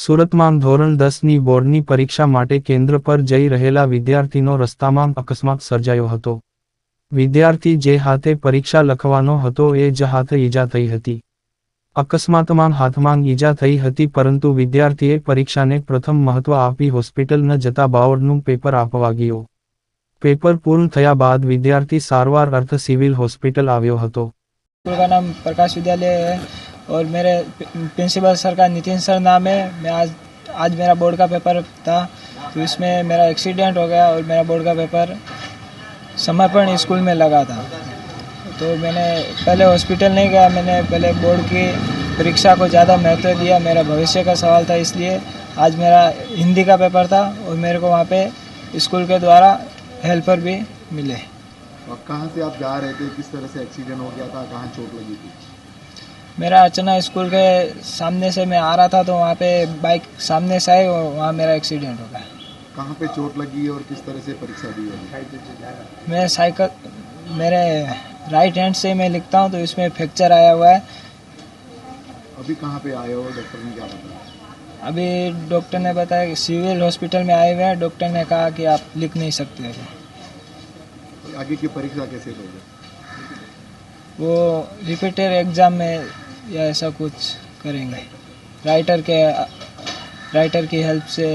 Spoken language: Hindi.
સુરતમાં ધોરણ 10ની બોર્ડની પરીક્ષા માટે કેન્દ્ર પર જઈ રહેલા વિદ્યાર્થીનો રસ્તામાં અકસ્માત સર્જાયો હતો. વિદ્યાર્થી જે હાથે પરીક્ષા લખવાનો હતો એ જ હાથે ઈજા થઈ હતી. અકસ્માતમાં હાથમાં ઈજા થઈ હતી પરંતુ વિદ્યાર્થીએ પરીક્ષાને પ્રથમ મહત્વ આપી હોસ્પિટલ ન જતા બોર્ડનું પેપર આપવા ગયો. પેપર પૂર્ણ થયા બાદ વિદ્યાર્થી સારવાર અર્થ સિવિલ હોસ્પિટલ આવ્યો હતો. स्कूल का नाम प्रकाश विद्यालय है और मेरे प्रिंसिपल सर का नितिन सर नाम है। मैं आज मेरा बोर्ड का पेपर था तो इसमें मेरा एक्सीडेंट हो गया और मेरा बोर्ड का पेपर समर्पण स्कूल में लगा था। तो मैंने पहले हॉस्पिटल नहीं गया, मैंने पहले बोर्ड की परीक्षा को ज़्यादा महत्व दिया। मेरा भविष्य का सवाल था, इसलिए आज मेरा हिंदी का पेपर था और मेरे को वहाँ पे स्कूल के द्वारा हेल्पर भी मिले। और कहाँ से आप जा रहे थे, किस तरह से एक्सीडेंट हो गया था, कहाँ चोट लगी थी? मेरा अचानक स्कूल के सामने से मैं आ रहा था तो वहाँ पे बाइक सामने से आई और वहाँ मेरा एक्सीडेंट हो गया। कहाँ पे चोट लगी और किस तरह से परीक्षा दी है? मैं साइकिल मेरे राइट हैंड से मैं लिखता हूँ तो इसमें फ्रैक्चर आया हुआ है। अभी कहाँ पे आए हो, डॉक्टर ने क्या बताया? अभी डॉक्टर ने बताया कि सिविल हॉस्पिटल में आए हुए हैं। डॉक्टर ने कहा कि आप लिख नहीं सकते हो। आगे की परीक्षा कैसे दोगे? वो रिपीटेड एग्ज़ाम में या ऐसा कुछ करेंगे। राइटर की हेल्प से